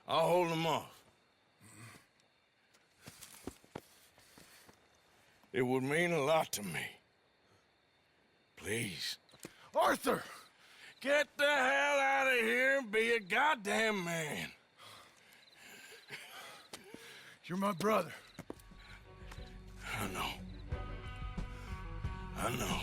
I'll hold them off. It would mean a lot to me. Please. Arthur! Get the hell out of here and be a goddamn man. You're my brother. I know. I know.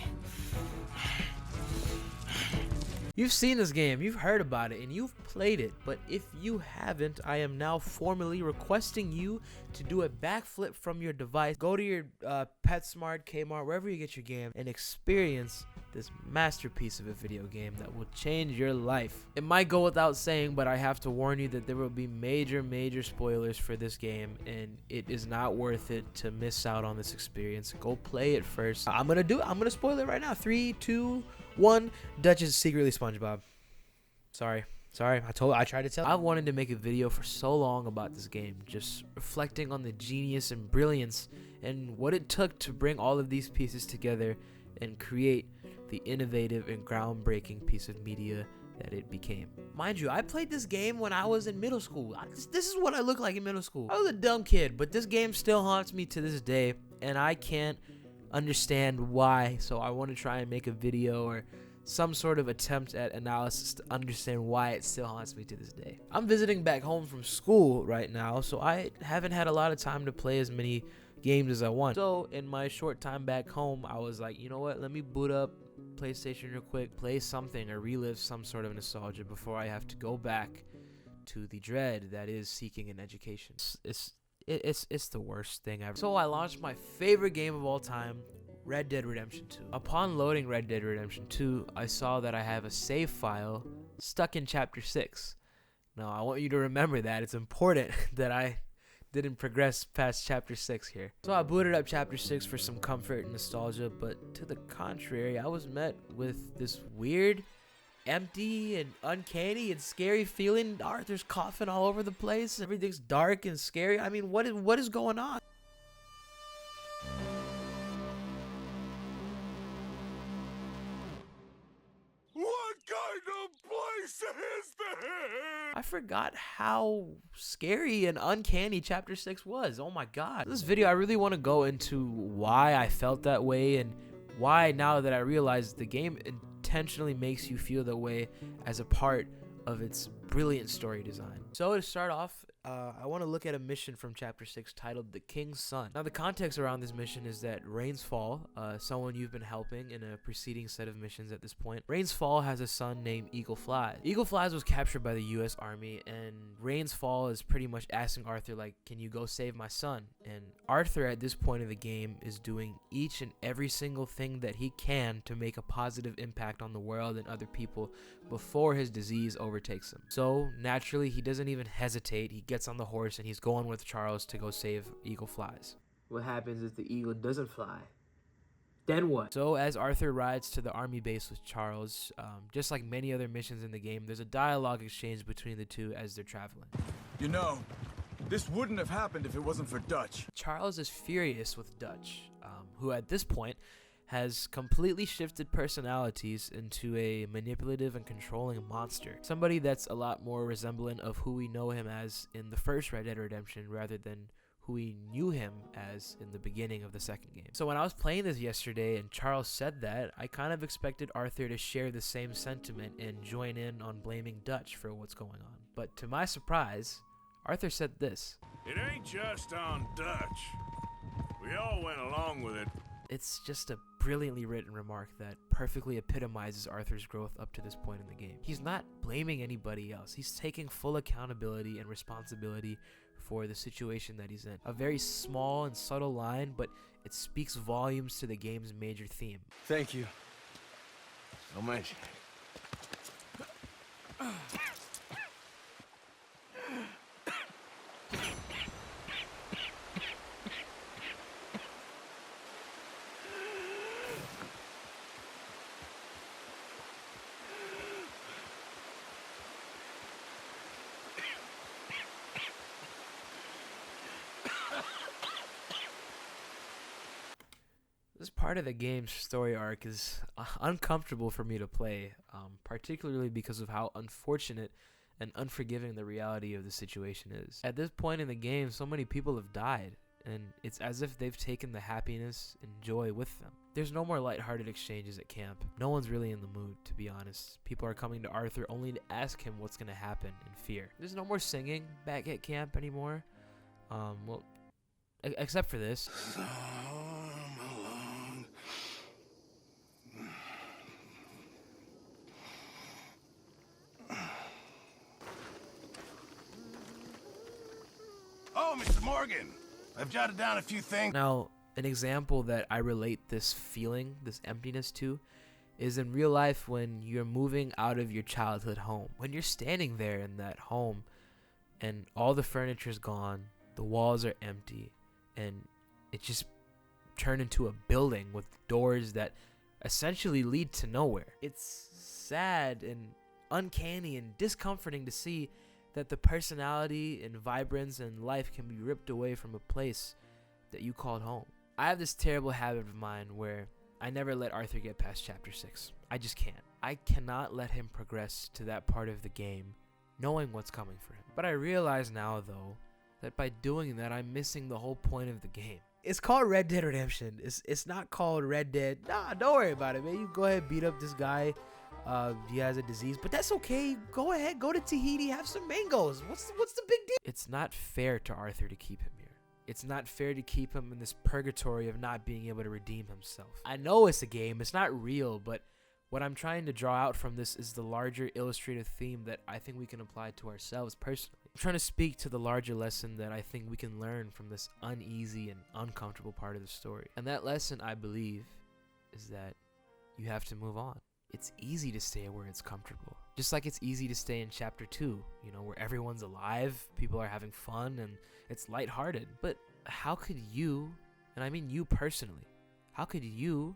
You've seen this game, you've heard about it, and you've played it, but if you haven't, I am now formally requesting you to do a backflip from your device. Go to your PetSmart, Kmart, wherever you get your game, and experience this masterpiece of a video game that will change your life. It might go without saying, but I have to warn you that there will be major spoilers for this game, and it is not worth it to miss out on this experience. Go play it first. I'm gonna spoil it right now. 3, 2, 1. Dutch is secretly SpongeBob. Sorry, I tried to tell. I've wanted to make a video for so long about this game, just reflecting on the genius and brilliance and what it took to bring all of these pieces together and create the innovative and groundbreaking piece of media that it became. Mind you, I played this game when I was in middle school. This is what I look like in middle school. I was a dumb kid, but this game still haunts me to this day, and I can't understand why. So I want to try and make a video or some sort of attempt at analysis to understand why it still haunts me to this day. I'm visiting back home from school right now, so I haven't had a lot of time to play as many games as I want. So in my short time back home, I was like, you know what, let me boot up PlayStation real quick, play something or relive some sort of nostalgia before I have to go back to the dread that is seeking an education. It's the worst thing ever. So I launched my favorite game of all time, Red Dead Redemption 2. Upon loading Red Dead Redemption 2, I saw that I have a save file stuck in Chapter 6. Now, I want you to remember that. It's important that I didn't progress past Chapter 6 here. So I booted up Chapter 6 for some comfort and nostalgia, but to the contrary, I was met with this weird, empty, and uncanny and scary feeling. Arthur's coughing all over the place. Everything's dark and scary. I mean, what is going on? What kind of place is this? I forgot how scary and uncanny Chapter 6 was. Oh my god. This video, I really want to go into why I felt that way and why, now that I realize the game intentionally makes you feel that way as a part of its brilliant story design. So to start off, I want to look at a mission from Chapter 6 titled The King's Son. Now the context around this mission is that Rains Fall, someone you've been helping in a preceding set of missions at this point, Rains Fall has a son named Eagle Flies. Eagle Flies was captured by the US Army, and Rains Fall is pretty much asking Arthur, like, can you go save my son? And Arthur at this point of the game is doing each and every single thing that he can to make a positive impact on the world and other people before his disease overtakes him. So naturally, he doesn't even hesitate. He gets on the horse and he's going with Charles to go save Eagle Flies. What happens if the eagle doesn't fly? Then what? So as Arthur rides to the army base with Charles, just like many other missions in the game, there's a dialogue exchange between the two as they're traveling. You know, this wouldn't have happened if it wasn't for Dutch. Charles is furious with Dutch, who at this point has completely shifted personalities into a manipulative and controlling monster. Somebody that's a lot more resemblant of who we know him as in the first Red Dead Redemption rather than who we knew him as in the beginning of the second game. So when I was playing this yesterday and Charles said that, I kind of expected Arthur to share the same sentiment and join in on blaming Dutch for what's going on. But to my surprise, Arthur said this. It ain't just on Dutch. We all went along with it. It's just a brilliantly written remark that perfectly epitomizes Arthur's growth up to this point in the game. He's not blaming anybody else. He's taking full accountability and responsibility for the situation that he's in. A very small and subtle line, but it speaks volumes to the game's major theme. Thank you. Don't mention it. This part of the game's story arc is uncomfortable for me to play, particularly because of how unfortunate and unforgiving the reality of the situation is. At this point in the game, so many people have died, and it's as if they've taken the happiness and joy with them. There's no more lighthearted exchanges at camp. No one's really in the mood, to be honest. People are coming to Arthur only to ask him what's gonna happen in fear. There's no more singing back at camp anymore. Well, except for this. Oh, Mr. Morgan, I've jotted down a few things. Now, an example that I relate this feeling, this emptiness to, is in real life when you're moving out of your childhood home. When you're standing there in that home and all the furniture's gone, the walls are empty, and it just turned into a building with doors that essentially lead to nowhere. It's sad and uncanny and discomforting to see that the personality and vibrance and life can be ripped away from a place that you called home. I have this terrible habit of mine where I never let Arthur get past chapter 6. I just can't. I cannot let him progress to that part of the game knowing what's coming for him. But I realize now, though, that by doing that, I'm missing the whole point of the game. It's called Red Dead Redemption. It's not called Red Dead. Nah, don't worry about it, man. You go ahead, beat up this guy. He has a disease, but that's okay. Go ahead, go to Tahiti, have some mangoes. What's the big deal? It's not fair to Arthur to keep him here. It's not fair to keep him in this purgatory of not being able to redeem himself. I know it's a game, it's not real, but what I'm trying to draw out from this is the larger illustrative theme that I think we can apply to ourselves personally. I'm trying to speak to the larger lesson that I think we can learn from this uneasy and uncomfortable part of the story. And that lesson, I believe, is that you have to move on. It's easy to stay where it's comfortable. Just like it's easy to stay in chapter 2, you know, where everyone's alive, people are having fun, and it's lighthearted. But how could you, and I mean you personally, how could you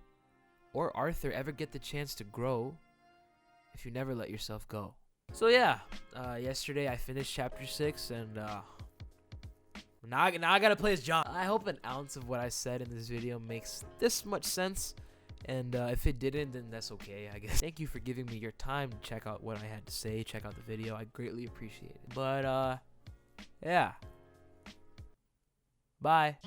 or Arthur ever get the chance to grow if you never let yourself go? So yeah, yesterday I finished chapter 6, and now I gotta play as John. I hope an ounce of what I said in this video makes this much sense. And if it didn't, then that's okay, I guess. Thank you for giving me your time to check out what I had to say, check out the video. I greatly appreciate it. But, yeah. Bye.